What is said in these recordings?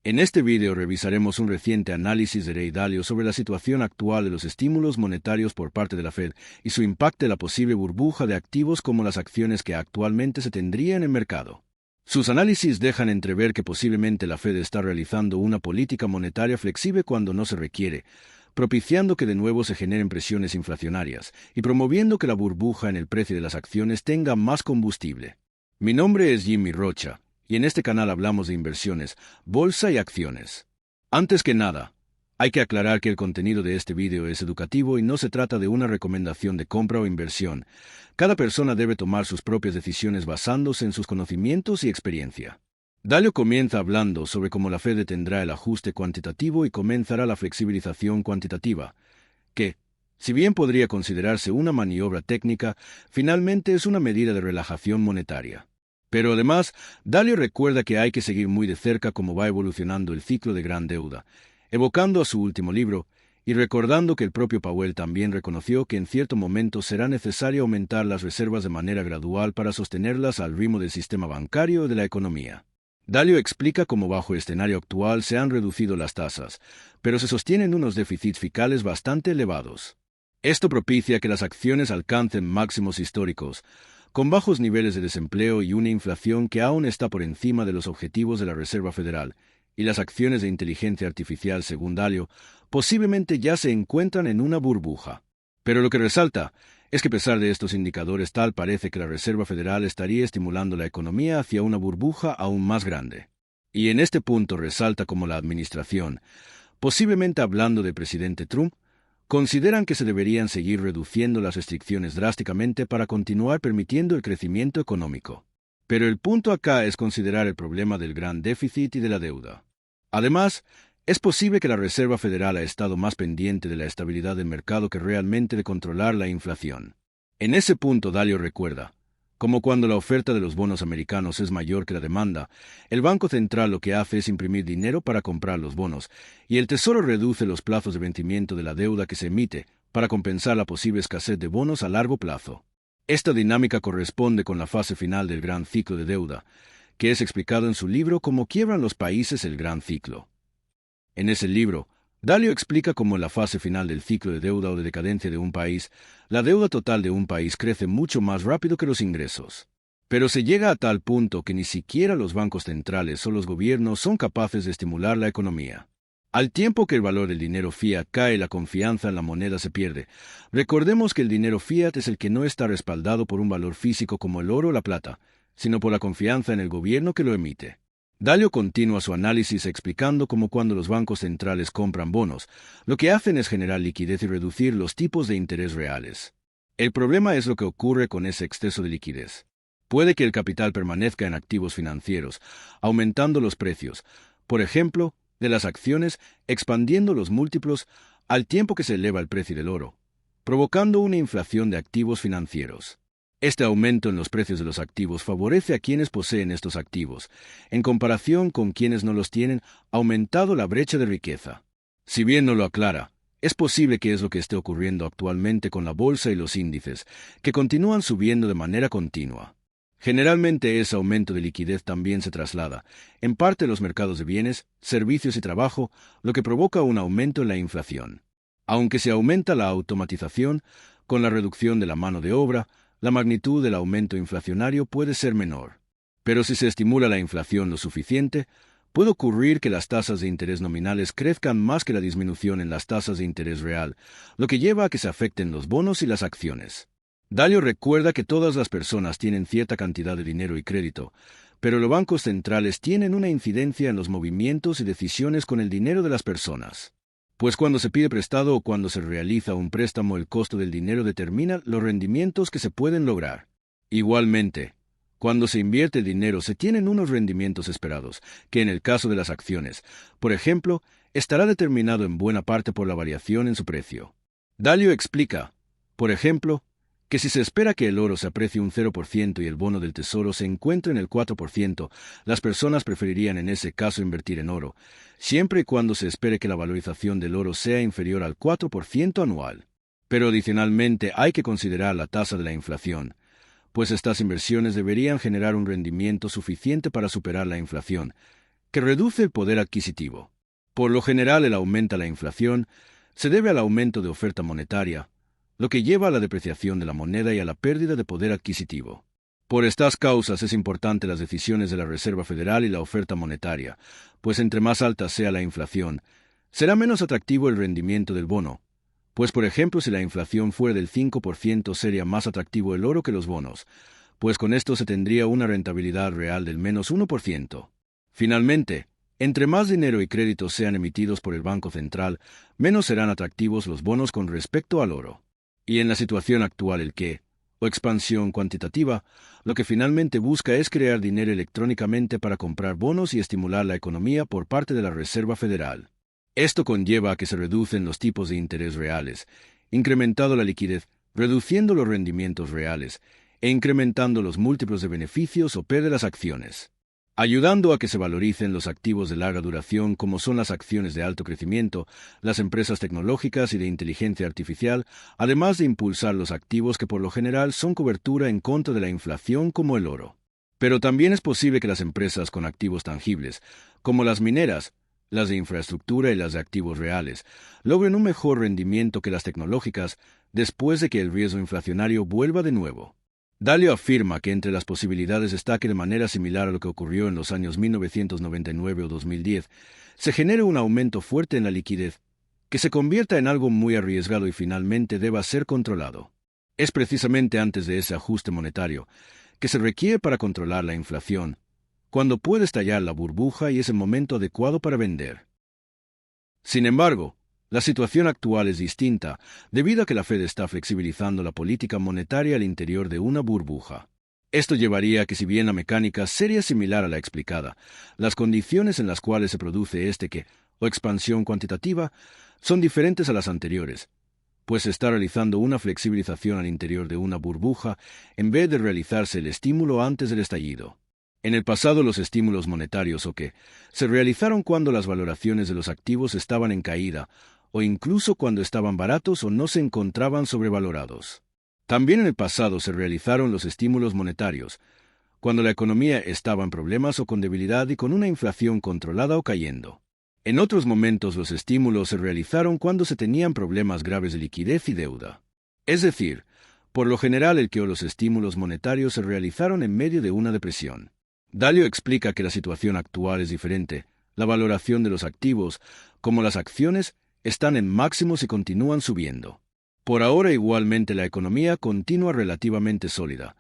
En este video revisaremos un reciente análisis de Ray Dalio sobre la situación actual de los estímulos monetarios por parte de la Fed y su impacto en la posible burbuja de activos como las acciones que actualmente se tendrían en el mercado. Sus análisis dejan entrever que posiblemente la Fed está realizando una política monetaria flexible cuando no se requiere, propiciando que de nuevo se generen presiones inflacionarias y promoviendo que la burbuja en el precio de las acciones tenga más combustible. Mi nombre es Jimmy Rocha, y en este canal hablamos de inversiones, bolsa y acciones. Antes que nada, hay que aclarar que el contenido de este video es educativo y no se trata de una recomendación de compra o inversión. Cada persona debe tomar sus propias decisiones basándose en sus conocimientos y experiencia. Dalio comienza hablando sobre cómo la Fed detendrá el ajuste cuantitativo y comenzará la flexibilización cuantitativa, que, si bien podría considerarse una maniobra técnica, finalmente es una medida de relajación monetaria. Pero además, Dalio recuerda que hay que seguir muy de cerca cómo va evolucionando el ciclo de gran deuda, evocando a su último libro y recordando que el propio Powell también reconoció que en cierto momento será necesario aumentar las reservas de manera gradual para sostenerlas al ritmo del sistema bancario y de la economía. Dalio explica cómo bajo el escenario actual se han reducido las tasas, pero se sostienen unos déficits fiscales bastante elevados. Esto propicia que las acciones alcancen máximos históricos, con bajos niveles de desempleo y una inflación que aún está por encima de los objetivos de la Reserva Federal, y las acciones de inteligencia artificial, según Dalio, posiblemente ya se encuentran en una burbuja. Pero lo que resalta es que a pesar de estos indicadores tal parece que la Reserva Federal estaría estimulando la economía hacia una burbuja aún más grande. Y en este punto resalta cómo la administración, posiblemente hablando del presidente Trump, consideran que se deberían seguir reduciendo las restricciones drásticamente para continuar permitiendo el crecimiento económico. Pero el punto acá es considerar el problema del gran déficit y de la deuda. Además, es posible que la Reserva Federal ha estado más pendiente de la estabilidad del mercado que realmente de controlar la inflación. En ese punto Dalio recuerda, como cuando la oferta de los bonos americanos es mayor que la demanda, el Banco Central lo que hace es imprimir dinero para comprar los bonos, y el Tesoro reduce los plazos de vencimiento de la deuda que se emite para compensar la posible escasez de bonos a largo plazo. Esta dinámica corresponde con la fase final del gran ciclo de deuda, que es explicado en su libro Cómo quiebran los países el gran ciclo. En ese libro, Dalio explica cómo en la fase final del ciclo de deuda o de decadencia de un país, la deuda total de un país crece mucho más rápido que los ingresos. Pero se llega a tal punto que ni siquiera los bancos centrales o los gobiernos son capaces de estimular la economía. Al tiempo que el valor del dinero fiat cae y la confianza en la moneda se pierde, recordemos que el dinero fiat es el que no está respaldado por un valor físico como el oro o la plata, sino por la confianza en el gobierno que lo emite. Dalio continúa su análisis explicando cómo cuando los bancos centrales compran bonos, lo que hacen es generar liquidez y reducir los tipos de interés reales. El problema es lo que ocurre con ese exceso de liquidez. Puede que el capital permanezca en activos financieros, aumentando los precios, por ejemplo, de las acciones, expandiendo los múltiplos al tiempo que se eleva el precio del oro, provocando una inflación de activos financieros. Este aumento en los precios de los activos favorece a quienes poseen estos activos, en comparación con quienes no los tienen, aumentado la brecha de riqueza. Si bien no lo aclara, es posible que es lo que esté ocurriendo actualmente con la bolsa y los índices, que continúan subiendo de manera continua. Generalmente ese aumento de liquidez también se traslada, en parte a los mercados de bienes, servicios y trabajo, lo que provoca un aumento en la inflación. Aunque se aumenta la automatización, con la reducción de la mano de obra, la magnitud del aumento inflacionario puede ser menor. Pero si se estimula la inflación lo suficiente, puede ocurrir que las tasas de interés nominales crezcan más que la disminución en las tasas de interés real, lo que lleva a que se afecten los bonos y las acciones. Dalio recuerda que todas las personas tienen cierta cantidad de dinero y crédito, pero los bancos centrales tienen una incidencia en los movimientos y decisiones con el dinero de las personas. Pues cuando se pide prestado o cuando se realiza un préstamo, el costo del dinero determina los rendimientos que se pueden lograr. Igualmente, cuando se invierte el dinero se tienen unos rendimientos esperados, que en el caso de las acciones, por ejemplo, estará determinado en buena parte por la variación en su precio. Dalio explica, por ejemplo, que si se espera que el oro se aprecie un 0% y el bono del tesoro se encuentre en el 4%, las personas preferirían en ese caso invertir en oro, siempre y cuando se espere que la valorización del oro sea inferior al 4% anual. Pero adicionalmente hay que considerar la tasa de la inflación, pues estas inversiones deberían generar un rendimiento suficiente para superar la inflación, que reduce el poder adquisitivo. Por lo general, el aumento de la inflación se debe al aumento de oferta monetaria, lo que lleva a la depreciación de la moneda y a la pérdida de poder adquisitivo. Por estas causas es importante las decisiones de la Reserva Federal y la oferta monetaria, pues entre más alta sea la inflación, será menos atractivo el rendimiento del bono, pues por ejemplo si la inflación fuera del 5% sería más atractivo el oro que los bonos, pues con esto se tendría una rentabilidad real del menos 1%. Finalmente, entre más dinero y créditos sean emitidos por el Banco Central, menos serán atractivos los bonos con respecto al oro. Y en la situación actual el QE, o expansión cuantitativa, lo que finalmente busca es crear dinero electrónicamente para comprar bonos y estimular la economía por parte de la Reserva Federal. Esto conlleva a que se reducen los tipos de interés reales, incrementando la liquidez, reduciendo los rendimientos reales e incrementando los múltiplos de beneficios o pérdidas acciones, ayudando a que se valoricen los activos de larga duración como son las acciones de alto crecimiento, las empresas tecnológicas y de inteligencia artificial, además de impulsar los activos que por lo general son cobertura en contra de la inflación como el oro. Pero también es posible que las empresas con activos tangibles, como las mineras, las de infraestructura y las de activos reales, logren un mejor rendimiento que las tecnológicas después de que el riesgo inflacionario vuelva de nuevo. Dalio afirma que entre las posibilidades está que de manera similar a lo que ocurrió en los años 1999 o 2010, se genere un aumento fuerte en la liquidez, que se convierta en algo muy arriesgado y finalmente deba ser controlado. Es precisamente antes de ese ajuste monetario que se requiere para controlar la inflación, cuando puede estallar la burbuja y es el momento adecuado para vender. Sin embargo, la situación actual es distinta debido a que la Fed está flexibilizando la política monetaria al interior de una burbuja. Esto llevaría a que si bien la mecánica sería similar a la explicada, las condiciones en las cuales se produce o expansión cuantitativa son diferentes a las anteriores, pues se está realizando una flexibilización al interior de una burbuja en vez de realizarse el estímulo antes del estallido. En el pasado los estímulos monetarios se realizaron cuando las valoraciones de los activos estaban en caída, o incluso cuando estaban baratos o no se encontraban sobrevalorados. También en el pasado se realizaron los estímulos monetarios, cuando la economía estaba en problemas o con debilidad y con una inflación controlada o cayendo. En otros momentos los estímulos se realizaron cuando se tenían problemas graves de liquidez y deuda. Es decir, por lo general el QE o los estímulos monetarios se realizaron en medio de una depresión. Dalio explica que la situación actual es diferente. La valoración de los activos, como las acciones, están en máximos y continúan subiendo. Por ahora igualmente la economía continúa relativamente sólida,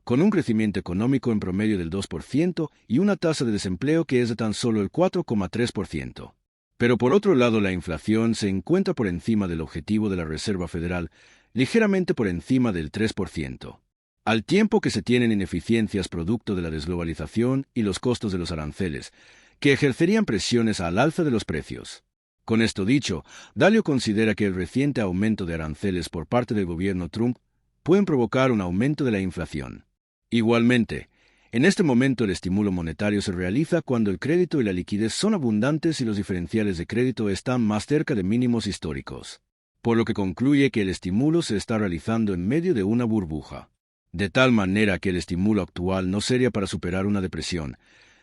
con un crecimiento económico en promedio del 2% y una tasa de desempleo que es de tan solo el 4,3%. Pero por otro lado la inflación se encuentra por encima del objetivo de la Reserva Federal, ligeramente por encima del 3%. Al tiempo que se tienen ineficiencias producto de la desglobalización y los costos de los aranceles, que ejercerían presiones al alza de los precios. Con esto dicho, Dalio considera que el reciente aumento de aranceles por parte del gobierno Trump pueden provocar un aumento de la inflación. Igualmente, en este momento el estímulo monetario se realiza cuando el crédito y la liquidez son abundantes y los diferenciales de crédito están más cerca de mínimos históricos, por lo que concluye que el estímulo se está realizando en medio de una burbuja. De tal manera que el estímulo actual no sería para superar una depresión,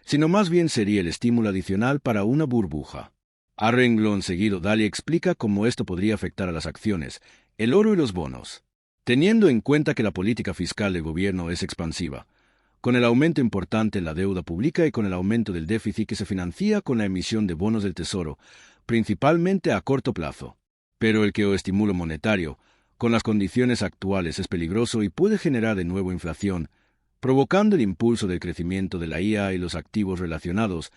sino más bien sería el estímulo adicional para una burbuja. A renglón seguido, Dalio explica cómo esto podría afectar a las acciones, el oro y los bonos. Teniendo en cuenta que la política fiscal del gobierno es expansiva, con el aumento importante en la deuda pública y con el aumento del déficit que se financia con la emisión de bonos del Tesoro, principalmente a corto plazo. Pero el QE o estímulo monetario, con las condiciones actuales, es peligroso y puede generar de nuevo inflación, provocando el impulso del crecimiento de la IA y los activos relacionados,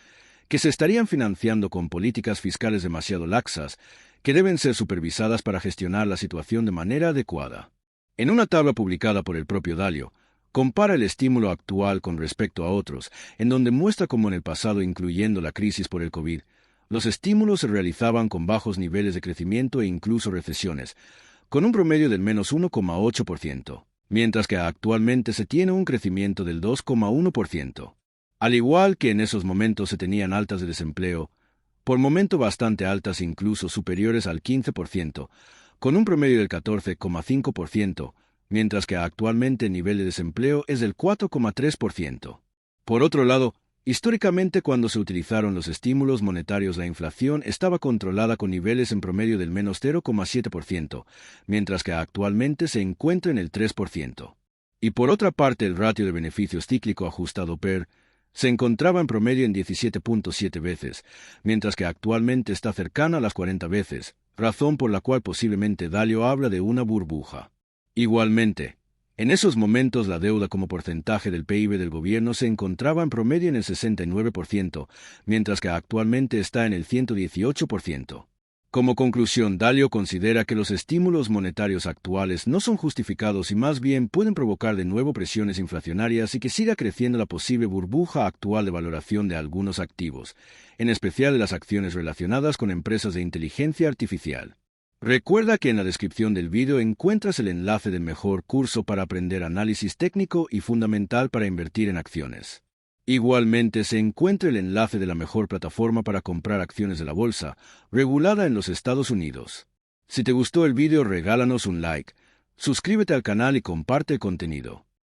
que se estarían financiando con políticas fiscales demasiado laxas, que deben ser supervisadas para gestionar la situación de manera adecuada. En una tabla publicada por el propio Dalio, compara el estímulo actual con respecto a otros, en donde muestra cómo en el pasado, incluyendo la crisis por el COVID, los estímulos se realizaban con bajos niveles de crecimiento e incluso recesiones, con un promedio del menos 1,8%, mientras que actualmente se tiene un crecimiento del 2,1%. Al igual que en esos momentos se tenían altas de desempleo, por momento bastante altas incluso superiores al 15%, con un promedio del 14,5%, mientras que actualmente el nivel de desempleo es del 4,3%. Por otro lado, Históricamente, cuando se utilizaron los estímulos monetarios, la inflación estaba controlada con niveles en promedio del menos 0,7%, mientras que actualmente se encuentra en el 3%. Y por otra parte, el ratio de beneficios cíclico ajustado PER se encontraba en promedio en 17.7 veces, mientras que actualmente está cercana a las 40 veces, razón por la cual posiblemente Dalio habla de una burbuja. Igualmente, en esos momentos la deuda como porcentaje del PIB del gobierno se encontraba en promedio en el 69%, mientras que actualmente está en el 118%. Como conclusión, Dalio considera que los estímulos monetarios actuales no son justificados y más bien pueden provocar de nuevo presiones inflacionarias y que siga creciendo la posible burbuja actual de valoración de algunos activos, en especial de las acciones relacionadas con empresas de inteligencia artificial. Recuerda que en la descripción del vídeo encuentras el enlace del mejor curso para aprender análisis técnico y fundamental para invertir en acciones. Igualmente se encuentra el enlace de la mejor plataforma para comprar acciones de la bolsa, regulada en los Estados Unidos. Si te gustó el vídeo, regálanos un like, suscríbete al canal y comparte el contenido.